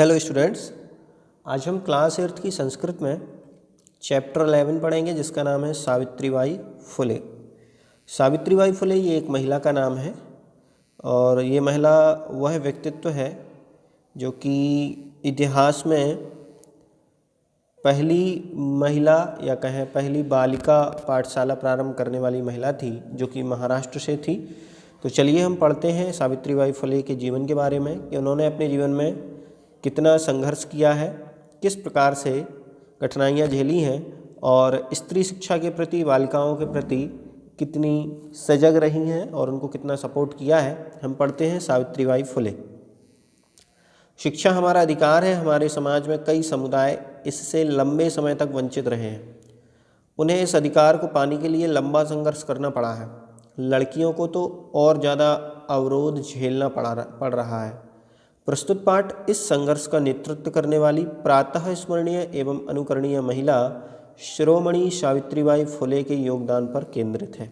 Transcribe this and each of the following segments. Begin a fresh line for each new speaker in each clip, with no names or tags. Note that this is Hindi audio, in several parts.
हेलो स्टूडेंट्स, आज हम क्लास 8 की संस्कृत में चैप्टर 11 पढ़ेंगे जिसका नाम है सावित्रीबाई फुले। सावित्रीबाई फुले ये एक महिला का नाम है और ये महिला वह व्यक्तित्व है जो कि इतिहास में पहली महिला या कहें पहली बालिका पाठशाला प्रारंभ करने वाली महिला थी जो कि महाराष्ट्र से थी। तो चलिए हम पढ़ते हैं सावित्रीबाई फुले के जीवन के बारे में कि उन्होंने अपने जीवन में कितना संघर्ष किया है, किस प्रकार से कठिनाइयाँ झेली हैं और स्त्री शिक्षा के प्रति, बालिकाओं के प्रति कितनी सजग रही हैं और उनको कितना सपोर्ट किया है। हम पढ़ते हैं सावित्रीबाई फुले। शिक्षा हमारा अधिकार है। हमारे समाज में कई समुदाय इससे लंबे समय तक वंचित रहे हैं। उन्हें इस अधिकार को पाने के लिए लंबा संघर्ष करना पड़ा है। लड़कियों को तो और ज़्यादा अवरोध झेलना पड़ रहा है। प्रस्तुत पाठ इस संघर्ष का नेतृत्व करने वाली प्रातः स्मरणीय एवं अनुकरणीय महिला शिरोमणि सावित्रीबाई फुले के योगदान पर केंद्रित है।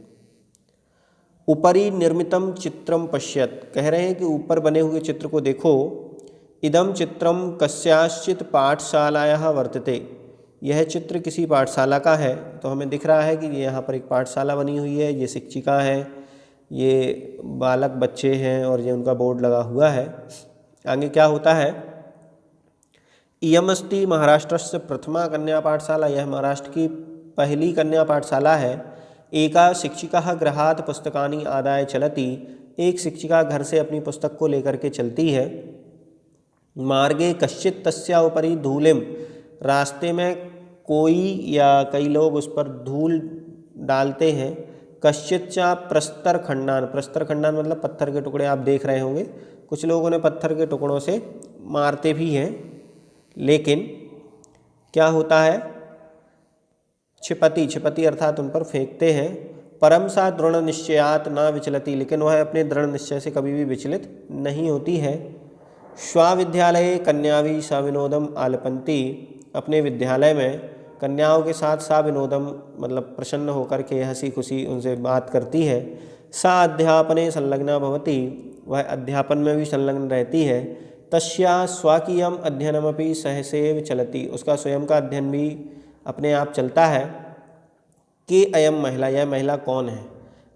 ऊपरी निर्मितम चित्रम पश्यत, कह रहे हैं कि ऊपर बने हुए चित्र को देखो। इदम चित्रम कस्याश्चित पाठशालायाः वर्तते, यह चित्र किसी पाठशाला का है। तो हमें दिख रहा है कि यहाँ पर एक पाठशाला बनी हुई है, ये शिक्षिका है, ये बालक बच्चे हैं और ये उनका बोर्ड लगा हुआ है। आगे क्या होता है, इयमस्ति महाराष्ट्रस्य प्रथमा कन्या पाठशाला, यह महाराष्ट्र की पहली कन्या पाठशाला है। एका शिक्षिका गृहात् पुस्तकानि आदाय चलती, एक शिक्षिका घर से अपनी पुस्तक को लेकर के चलती है। मार्गे कश्चित् तस्या उपरि धूलिम, रास्ते में कोई या कई लोग उस पर धूल डालते हैं। कश्चित् च प्रस्तर खंडान, प्रस्तर खंडान मतलब पत्थर के टुकड़े, आप देख रहे होंगे कुछ लोग उन्हें पत्थर के टुकड़ों से मारते भी हैं। लेकिन क्या होता है, छिपती अर्थात उन पर फेंकते हैं। परम सा दृढ़ निश्चयात न विचलती, लेकिन वह अपने दृढ़ निश्चय से कभी भी विचलित नहीं होती है। स्वाविद्यालये कन्यावी साविनोदम आलपंती, अपने विद्यालय में कन्याओं के साथ साविनोदम मतलब प्रसन्न होकर के हंसी खुशी उनसे बात करती है। सा अध्यापने संलग्ना भवती, वह अध्यापन में भी संलग्न रहती है। तस्या स्वकीयम अध्ययनमपि सहसेव चलती, उसका स्वयं का अध्ययन भी अपने आप चलता है। कि अयम महिला, यह महिला कौन है।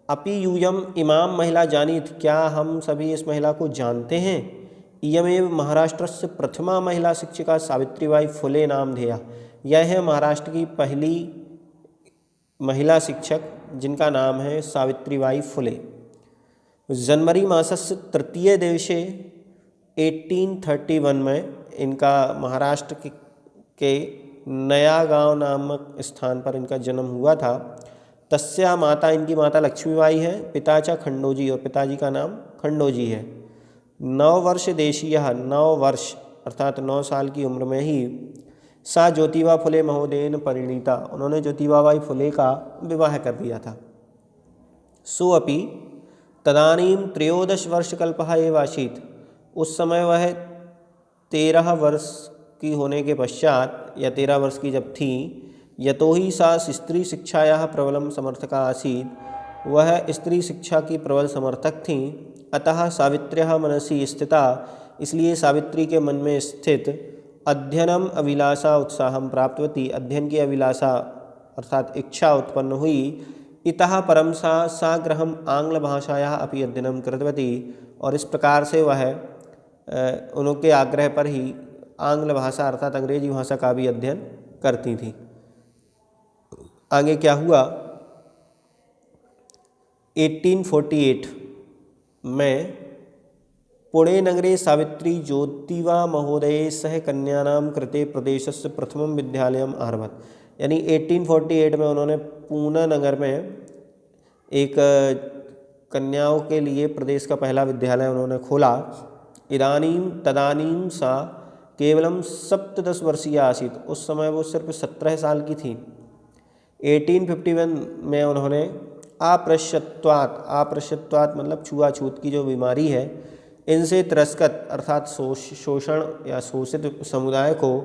अपि यूयम इमाम महिला जानीत, क्या हम सभी इस महिला को जानते हैं। इयमेव महाराष्ट्रस्य प्रथमा महिला शिक्षिका सावित्रीबाई फुले नामधेया, यह है महाराष्ट्र की पहली महिला शिक्षक जिनका नाम है सावित्रीबाई फुले। जनवरी मासस्य तृतीय दिवसे 1831 में इनका महाराष्ट्र के नया गांव नामक स्थान पर इनका जन्म हुआ था। तस्या माता, इनकी माता लक्ष्मीबाई है। पिता च खंडोजी, और पिताजी का नाम खंडोजी है। 9 वर्ष देशीय, 9 वर्ष अर्थात 9 साल की उम्र में ही सा ज्योतिबा फुले महोदयेन परिणीता, उन्होंने ज्योतिबाबाई फुले का विवाह कर दिया था। सोअपि तदानीं 13 वर्षकल्पः एव आसीत्, उस समय वह 13 वर्ष की होने के पश्चात या 13 वर्ष की जब थी, यतो ही सा स्त्री शिक्षायाः प्रबलम समर्थका आसीत्, वह स्त्री शिक्षा की प्रबल समर्थक थी। अतः सावित्र्याः मनसि स्थिता, इसलिए सावित्री के मन में स्थित अध्ययनम अभिलाषा उत्साहम प्राप्तवती, अध्ययन की अभिलाषा अर्थात इच्छा उत्पन्न हुई। इतः परम सा गृहम आंग्ल भाषायाः अपि अध्ययनम कृतवती, और इस प्रकार से वह उनके आग्रह पर ही आंग्ल भाषा अर्थात अंग्रेजी भाषा का भी अध्ययन करती थी। आगे क्या हुआ, 1848 में पुणे नगरे सावित्री ज्योतिबा महोदये सह कन्यानां कृते प्रदेशस्य प्रथमं विद्यालयम् आरभत, यानी 1848 में उन्होंने पूना नगर में एक कन्याओं के लिए प्रदेश का पहला विद्यालय उन्होंने खोला। तदानीं सा केवलम 17 वर्षीय आसीत, उस समय वो सिर्फ 17 साल की थी। 1851 में उन्होंने आप्रश्यत्वात् मतलब छुआछूत की जो बीमारी है, इनसे तिरस्कृत अर्थात शोषण या शोषित समुदाय को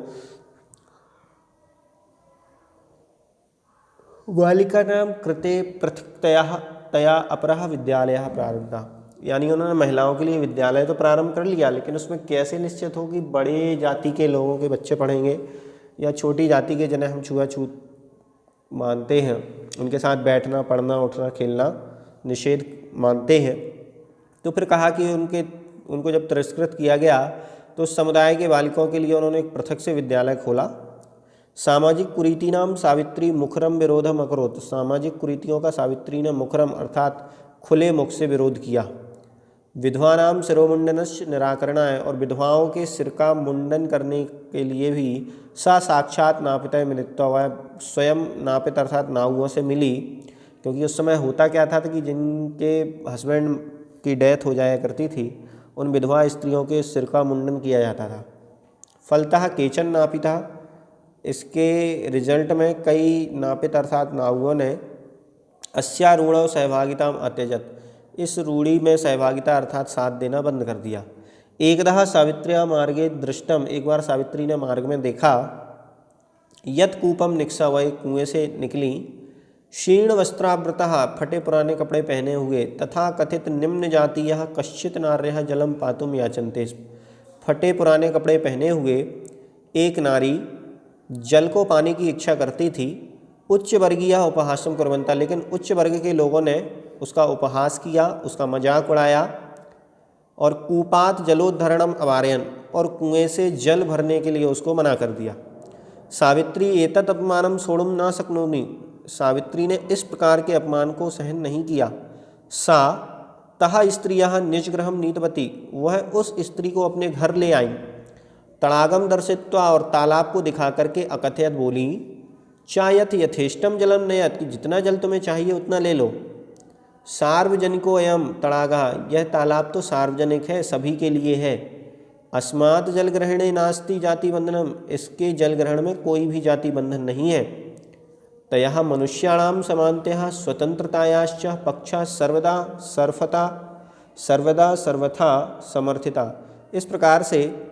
बालिकानां कृते पृथक्तया अपरः विद्यालयः प्रारब्धः, यानी उन्होंने महिलाओं के लिए विद्यालय तो प्रारंभ कर लिया, लेकिन उसमें कैसे निश्चित हो कि बड़े जाति के लोगों के बच्चे पढ़ेंगे या छोटी जाति के जिन्हें हम छुआछूत मानते हैं उनके साथ बैठना, पढ़ना, उठना, खेलना निषेध मानते हैं। तो फिर कहा कि उनको जब तिरस्कृत किया गया तो उस समुदाय के बालिकाओं के लिए उन्होंने एक पृथक से विद्यालय खोला। सामाजिक कुरीतिनाम सावित्री मुखरम विरोधम अकरोत। सामाजिक कुरीतियों का सावित्री ने मुखरम अर्थात खुले मुख से विरोध किया। विधवानाम शिरोमुंडनस्य निराकरणाय, और विधवाओं के सिर का मुंडन करने के लिए भी सा साक्षात नापितय मिलित्वा, वह स्वयं नापित अर्थात नाउओं से मिली। क्योंकि उस समय होता क्या था कि जिनके हस्बैंड की डेथ हो जाया करती थी उन विधवा स्त्रियों के सिर का मुंडन किया जाता था। फलतः केचन नापिता, इसके रिजल्ट में कई नापित अर्थात नाउओं ने अस्यारूढ़ सहभागिता अत्यजत, इस रूढ़ी में सहभागिता अर्थात साथ देना बंद कर दिया। एकदा सावित्र्या मार्गे दृष्टम, एक बार सावित्री ने मार्ग में देखा, यत कूपम निक्सा, वह कुएं से निकली, क्षीण वस्त्रावृतः, फटे पुराने कपड़े पहने हुए, तथा कथित निम्न जातीयः कश्चित नार्यः जलम पातुम याचन्ते, फटे पुराने कपड़े पहने हुए एक नारी जल को पाने की इच्छा करती थी। उच्च वर्गीय उपहासम कुर्वन्ता, लेकिन उच्च वर्ग के लोगों ने उसका उपहास किया, उसका मजाक उड़ाया। और कूपात जलोद्धरणम अवारयन, और कुएं से जल भरने के लिए उसको मना कर दिया। सावित्री एतत् अपमानम सोढ़ुम न शक्नोमि, सावित्री ने इस प्रकार के अपमान को सहन नहीं किया। सा तह स्त्रियः निजगृहं नीतवती, वह उस स्त्री को अपने घर ले आई। तड़ागम दर्शित्वा, और तालाब को दिखा करके अकथयत बोली, चायत यथेष्टम जलम नयत, कि जितना जल तुम्हें चाहिए उतना ले लो। सार्वजनिको अयम तड़ागा, यह तालाब तो सार्वजनिक है, सभी के लिए है। अस्मात् जल ग्रहणे नास्ति जाति बंधनम, इसके जल ग्रहण में कोई भी जाति बंधन नहीं है। तयः मनुष्याणाम समानतयः स्वतंत्रतायाश्च पक्षा सर्वदा सर्वथा समर्थिता, इस प्रकार से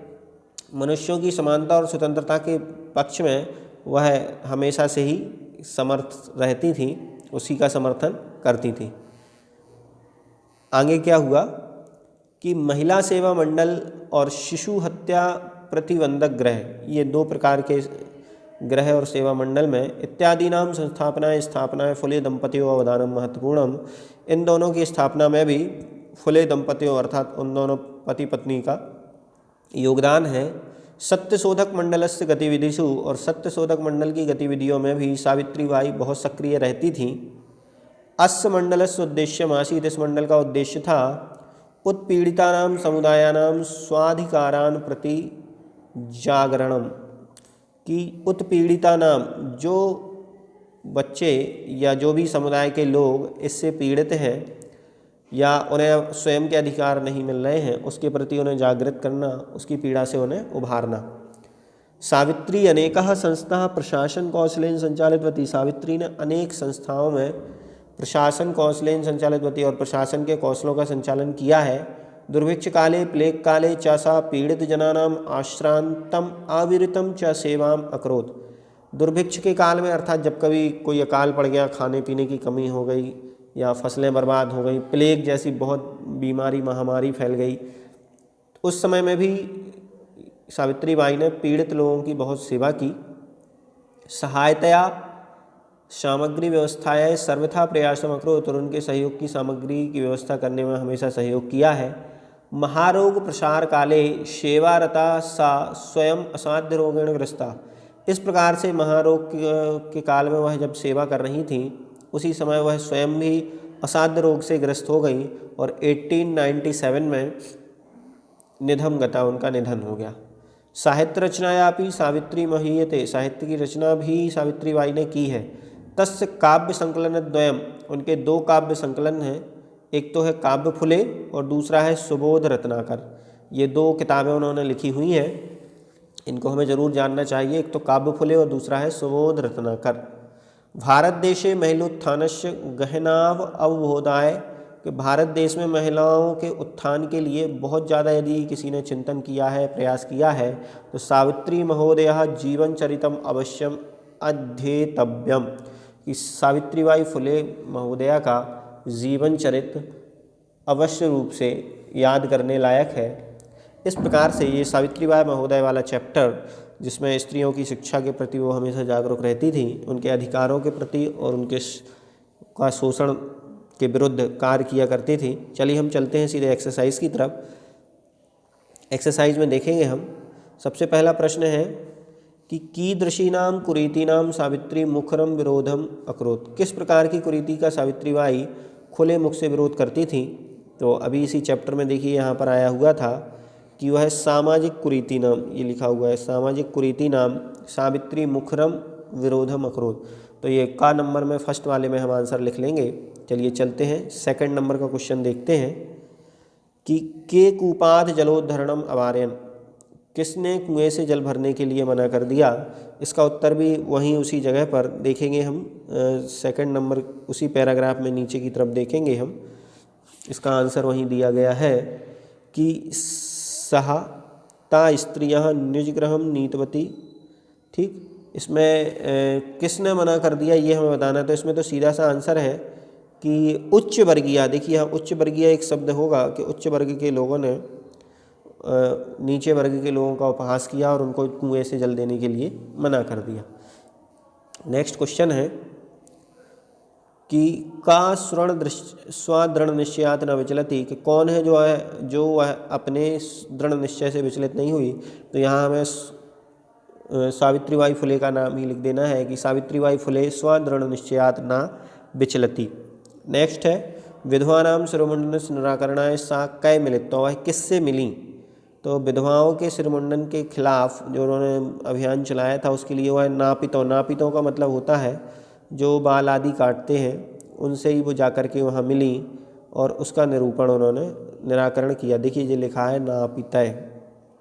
मनुष्यों की समानता और स्वतंत्रता के पक्ष में वह हमेशा से ही समर्थ रहती थी, उसी का समर्थन करती थी। आगे क्या हुआ कि महिला सेवा मंडल और शिशु हत्या प्रतिबंधक ग्रह, ये दो प्रकार के ग्रह और सेवा मंडल में इत्यादि नाम स्थापनाएं फुले दंपतियों अवदानम महत्वपूर्णम, इन दोनों की स्थापना में भी फुले दंपतियों अर्थात उन दोनों पति पत्नी का योगदान है। सत्यशोधक मंडलस्य गतिविधिषु, और सत्यशोधक मंडल की गतिविधियों में भी सावित्री बाई बहुत सक्रिय रहती थीं। अस्य मंडलस्य उद्देश्य आसीत्, इस मंडल का उद्देश्य था उत्पीड़ितानां समुदायानां स्वाधिकारान् प्रति जागरणम, कि उत्पीड़िता नाम, जो बच्चे या जो भी समुदाय के लोग इससे पीड़ित हैं या उन्हें स्वयं के अधिकार नहीं मिल रहे हैं, उसके प्रति उन्हें जागृत करना, उसकी पीड़ा से उन्हें उभारना। सावित्री अनेकः संस्था प्रशासन कौशलेन संचालितवती, सावित्री ने अनेक संस्थाओं में प्रशासन कौशलेन संचालितवती और प्रशासन के कौशलों का संचालन किया है। दुर्भिक्ष काले प्लेग काले च सा पीड़ित जनानाम आश्रांतम अविरतम च सेवाम अकरोत, दुर्भिक्ष के काल में अर्थात जब कभी कोई अकाल पड़ गया, खाने पीने की कमी हो गई या फसलें बर्बाद हो गई, प्लेग जैसी बहुत बीमारी महामारी फैल गई, उस समय में भी सावित्री बाई ने पीड़ित लोगों की बहुत सेवा की। सहायतया सामग्री व्यवस्थाएं सर्वथा प्रयासम अकरोत, और उनके सहयोग की सामग्री की व्यवस्था करने में हमेशा सहयोग किया है। महारोग प्रसार काले सेवारता सा स्वयं असाध्य रोगेण ग्रस्ता, इस प्रकार से महारोग के काल में वह जब सेवा कर रही थी उसी समय वह स्वयं भी असाध्य रोग से ग्रस्त हो गई और 1897 में निधम गता, उनका निधन हो गया। साहित्य रचनायापि सावित्री महीयते, साहित्य की रचना भी सावित्री बाई ने की है। तस्य काव्य संकलन द्वयम, उनके दो काव्य संकलन हैं, एक तो है काव्य फुले और दूसरा है सुबोध रत्नाकर। ये दो किताबें उन्होंने लिखी हुई हैं, इनको हमें जरूर जानना चाहिए। एक तो काव्य फुले और दूसरा है सुबोध रत्नाकर। भारत देशे महिलोत्थानस्य गहनाव अवबोधाय, कि भारत देश में महिलाओं के उत्थान के लिए बहुत ज़्यादा यदि किसी ने चिंतन किया है, प्रयास किया है, तो सावित्री महोदया जीवन चरितम अवश्यम अध्येतव्यम, कि सावित्रीबाई फुले महोदया का जीवन चरित्र अवश्य रूप से याद करने लायक है। इस प्रकार से ये सावित्रीबाई महोदय वाला चैप्टर, जिसमें स्त्रियों की शिक्षा के प्रति वो हमेशा जागरूक रहती थी, उनके अधिकारों के प्रति और उनके का शोषण के विरुद्ध कार्य किया करती थी। चलिए हम चलते हैं सीधे एक्सरसाइज की तरफ। एक्सरसाइज में देखेंगे हम, सबसे पहला प्रश्न है कि कीदृशीनाम कुरीतीनाम सावित्री मुखरम विरोधम अकरोत। किस प्रकार की कुरीति का सावित्रीबाई खुले मुख से विरोध करती थी। तो अभी इसी चैप्टर में देखिए यहाँ पर आया हुआ था कि वह सामाजिक कुरीति नाम, ये लिखा हुआ है सामाजिक कुरीति नाम सावित्री मुखरम विरोधम अकरोत। तो ये का नंबर में फर्स्ट वाले में हम आंसर लिख लेंगे। चलिए चलते हैं सेकंड नंबर का क्वेश्चन देखते हैं कि के कूपाद जलोद्धरणम अवारयन। किसने कुएं से जल भरने के लिए मना कर दिया। इसका उत्तर भी वहीं उसी जगह पर देखेंगे हम, सेकंड नंबर उसी पैराग्राफ में नीचे की तरफ देखेंगे हम। इसका आंसर वहीं दिया गया है कि सहा ता स्त्रियः निजगृहं नीतवती। ठीक, इसमें किसने मना कर दिया ये हमें बताना है। तो इसमें तो सीधा सा आंसर है कि उच्च वर्गीय। देखिए यहाँ उच्च वर्गीय एक शब्द होगा कि उच्च वर्ग के लोगों ने नीचे वर्ग के लोगों का उपहास किया और उनको कुएं से जल देने के लिए मना कर दिया। नेक्स्ट क्वेश्चन है कि का स्वदृढ़ निश्चयात न विचलती, कि कौन है जो वह अपने दृढ़ निश्चय से विचलित नहीं हुई। तो यहाँ हमें सावित्रीबाई फुले का नाम ही लिख देना है कि सावित्रीबाई फुले स्वदृढ़ निश्चयात न विचलती। नेक्स्ट है विधवानाम शिरोमुंडन निराकरणाय सा कै मिलित। तो वह किससे मिली। तो विधवाओं के सिरमुंडन के खिलाफ जो उन्होंने अभियान चलाया था उसके लिए वह नापितों का मतलब होता है जो बाल आदि काटते हैं, उनसे ही वो जाकर के वहाँ मिली और उसका निरूपण उन्होंने निराकरण किया। देखिए ये लिखा है नापितय।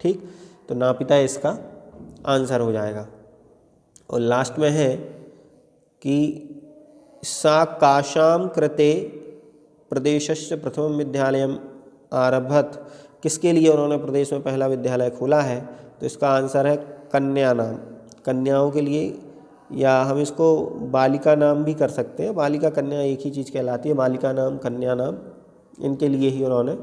ठीक, तो नापितय इसका आंसर हो जाएगा। और लास्ट में है कि सा काशाम कृते प्रदेशस्य प्रथम विद्यालयम आरभत। किसके लिए उन्होंने प्रदेश में पहला विद्यालय खोला है। तो इसका आंसर है कन्या नाम, कन्याओं के लिए, या हम इसको बालिका नाम भी कर सकते हैं। बालिका कन्या एक ही चीज़ कहलाती है। बालिका नाम, कन्या नाम, इनके लिए ही उन्होंने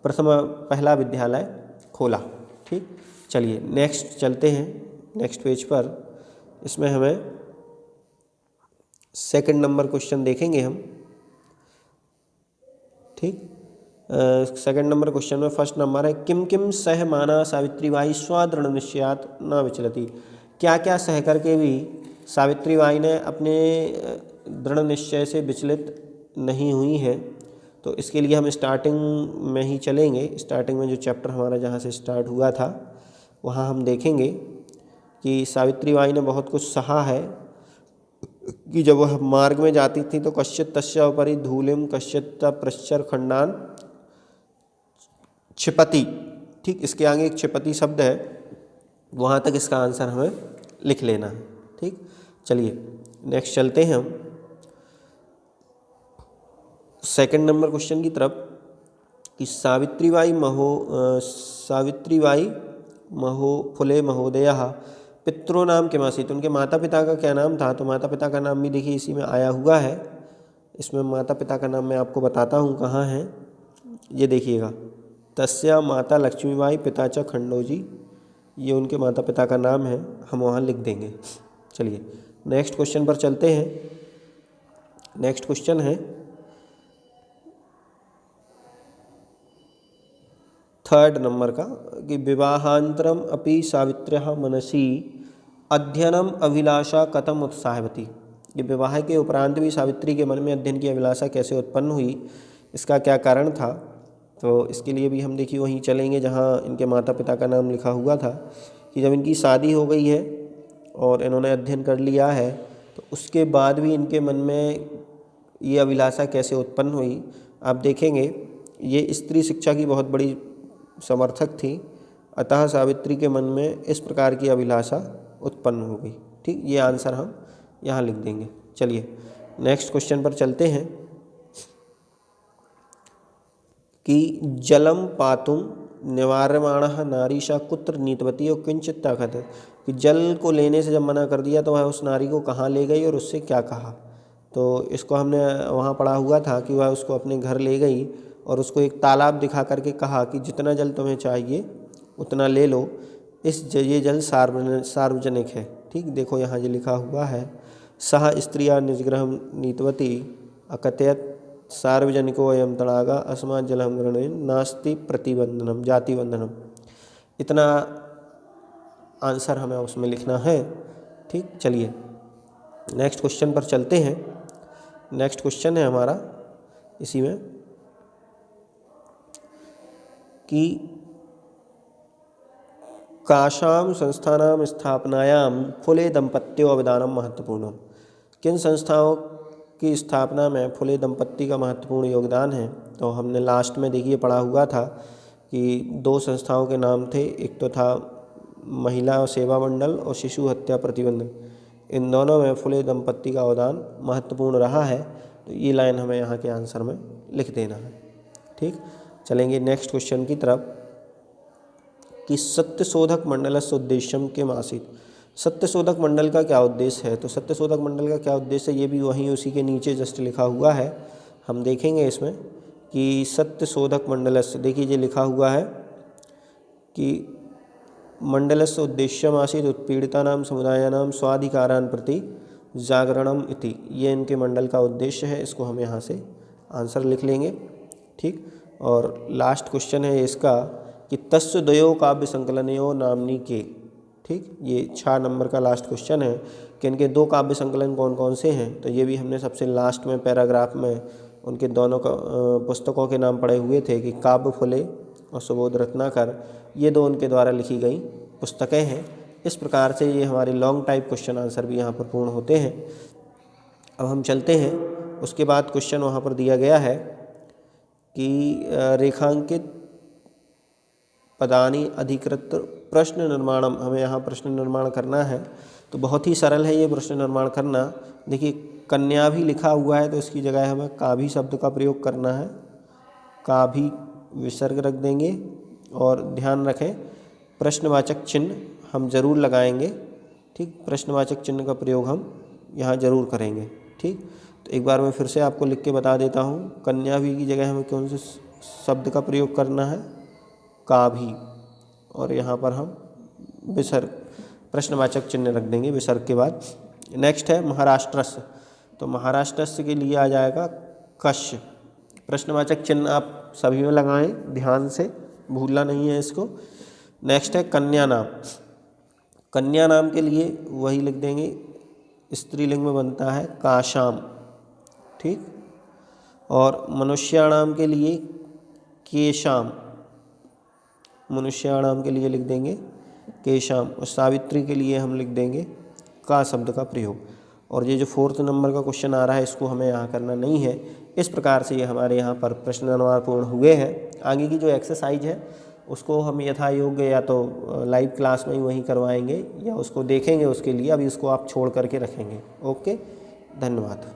पहला विद्यालय खोला। ठीक, चलिए नेक्स्ट चलते हैं नेक्स्ट पेज पर। इसमें हमें सेकंड नंबर क्वेश्चन देखेंगे हम। ठीक, सेकंड नंबर क्वेश्चन में फर्स्ट नंबर है किम किम सह माना सावित्रीबाई स्वदृढ़ निश्चयात न विचलती। क्या क्या सह करके भी सावित्रीबाई ने अपने दृढ़ निश्चय से विचलित नहीं हुई हैं। तो इसके लिए हम स्टार्टिंग में ही चलेंगे। स्टार्टिंग में जो चैप्टर हमारा जहाँ से स्टार्ट हुआ था वहाँ हम देखेंगे कि सावित्रीबाई ने बहुत कुछ सहा है कि जब वह मार्ग में जाती थी तो कश्चित तस्य उपरि धूलिम कश्चित प्रश्चर खंडान क्षिपति। ठीक, इसके आगे एक क्षिपति शब्द है, वहाँ तक इसका आंसर हमें लिख लेना है। ठीक, चलिए नेक्स्ट चलते हैं हम सेकंड नंबर क्वेश्चन की तरफ कि सावित्रीबाई फुले महोदया पितरों नाम किम आसीत्। उनके माता पिता का क्या नाम था। तो माता पिता का नाम भी देखिए इसी में आया हुआ है। इसमें माता पिता का नाम मैं आपको बताता हूँ कहाँ है। ये देखिएगा, तस्या माता लक्ष्मीबाई पिता च खंडोजी, ये उनके माता पिता का नाम है, हम वहाँ लिख देंगे। चलिए नेक्स्ट क्वेश्चन पर चलते हैं। नेक्स्ट क्वेश्चन है थर्ड नंबर का कि विवाहांतरम अपि सावित्र्यः मनसि अध्ययनम अभिलाषा कथम उत्साहवती। ये विवाह के उपरांत भी सावित्री के मन में अध्ययन की अभिलाषा कैसे उत्पन्न हुई, इसका क्या कारण था। तो इसके लिए भी हम देखिए वहीं चलेंगे जहाँ इनके माता पिता का नाम लिखा हुआ था कि जब इनकी शादी हो गई है और इन्होंने अध्ययन कर लिया है तो उसके बाद भी इनके मन में ये अभिलाषा कैसे उत्पन्न हुई। आप देखेंगे ये स्त्री शिक्षा की बहुत बड़ी समर्थक थी, अतः सावित्री के मन में इस प्रकार की अभिलाषा उत्पन्न हो गई। ठीक, ये आंसर हम यहाँ लिख देंगे। चलिए नेक्स्ट क्वेश्चन पर चलते हैं कि जलम पातुम निवार्यमाणः नारीशा कुत्र नीतवती और किंचित ताकत। कि जल को लेने से जब मना कर दिया तो वह उस नारी को कहाँ ले गई और उससे क्या कहा। तो इसको हमने वहाँ पढ़ा हुआ था कि वह उसको अपने घर ले गई और उसको एक तालाब दिखा करके कहा कि जितना जल तुम्हें चाहिए उतना ले लो, ये जल सार्वजनिक है। ठीक, देखो यहाँ जो लिखा हुआ है, सह स्त्रिया निजगृहं नीतवती अकथयत सार्वजनिको अयम तड़ागा अस्मात् जलम ग्रहणेन नास्ति प्रतिबंधनम जातिबंधनम। इतना आंसर हमें उसमें लिखना है। ठीक, चलिए नेक्स्ट क्वेश्चन पर चलते हैं। नेक्स्ट क्वेश्चन है हमारा इसी में कि काशां संस्थानां स्थापनायां फुले दंपत्यो अवदानम महत्वपूर्णम। किन संस्थाओं की स्थापना में फुले दंपत्ति का महत्वपूर्ण योगदान है? तो हमने लास्ट में देखिए पढ़ा हुआ था कि 2 संस्थाओं के नाम थे, एक तो था महिला सेवा मंडल और शिशु हत्या प्रतिबंध। इन दोनों में फुले दंपत्ति का अवदान महत्वपूर्ण रहा है। तो ये लाइन हमें यहाँ के आंसर में लिख देना है। ठीक, चलेंगे नेक्स्ट क्वेश्चन की तरफ कि सत्यशोधक मंडलस्य उद्देश्यम किम आसीत्। सत्यशोधक मंडल का क्या उद्देश्य है? तो सत्यशोधक मंडल का क्या उद्देश्य है, ये भी वहीं उसी के नीचे जस्ट लिखा हुआ है। हम देखेंगे इसमें कि सत्यशोधक मंडलस्य, देखिए ये लिखा हुआ है कि मंडलस्य उद्देश्यम आसीत् उत्पीड़ितानां समुदायानां स्वाधिकारान् प्रति जागरणम इति। ये इनके मंडल का उद्देश्य है। इसको हम यहाँ से आंसर लिख लेंगे। ठीक, और लास्ट क्वेश्चन है इसका कि तस्य द्वयो काव्य संकलनयो नामनी के। ठीक, ये 6 नंबर का लास्ट क्वेश्चन है कि इनके 2 काव्य संकलन कौन कौन से हैं। तो ये भी हमने सबसे लास्ट में पैराग्राफ में उनके दोनों का पुस्तकों के नाम पढ़े हुए थे कि काव्य फुले और सुबोध रत्नाकर, ये 2 उनके द्वारा लिखी गई पुस्तकें हैं। इस प्रकार से ये हमारे लॉन्ग टाइप क्वेश्चन आंसर भी यहाँ पर पूर्ण होते हैं। अब हम चलते हैं, उसके बाद क्वेश्चन वहाँ पर दिया गया है कि रेखांकित पदानी अधिकृत प्रश्न निर्माणम, हमें यहाँ प्रश्न निर्माण करना है। तो बहुत ही सरल है ये प्रश्न निर्माण करना। देखिए कन्या भी लिखा हुआ है तो इसकी जगह हमें काभी शब्द का प्रयोग करना है। काभी विसर्ग रख देंगे और ध्यान रखें प्रश्नवाचक चिन्ह हम जरूर लगाएंगे। ठीक, प्रश्नवाचक चिन्ह का प्रयोग हम यहाँ जरूर करेंगे। ठीक, तो एक बार मैं फिर से आपको लिख के बता देता हूँ। कन्या भी की जगह हमें कौन से शब्द का प्रयोग करना है? काभी, और यहाँ पर हम विसर्ग प्रश्नवाचक चिन्ह रख देंगे विसर्ग के बाद। नेक्स्ट है महाराष्ट्रस्य, तो महाराष्ट्रस्य के लिए आ जाएगा कश। प्रश्नवाचक चिन्ह आप सभी में लगाएं, ध्यान से भूलना नहीं है इसको। नेक्स्ट है कन्या नाम। कन्या नाम के लिए वही लिख देंगे, स्त्रीलिंग में बनता है काशाम। ठीक, और मनुष्याणाम के लिए केशाम, मनुष्याणाम के लिए लिख देंगे केशाम, और सावित्री के लिए हम लिख देंगे का शब्द का प्रयोग। और ये जो 4th नंबर का क्वेश्चन आ रहा है इसको हमें यहाँ करना नहीं है। इस प्रकार से ये हमारे यहाँ पर प्रश्न निर्माण पूर्ण हुए हैं। आगे की जो एक्सरसाइज है उसको हम यथा योग्य या तो लाइव क्लास में ही वहीं करवाएंगे या उसको देखेंगे, उसके लिए अभी उसको आप छोड़ करके रखेंगे। ओके, धन्यवाद।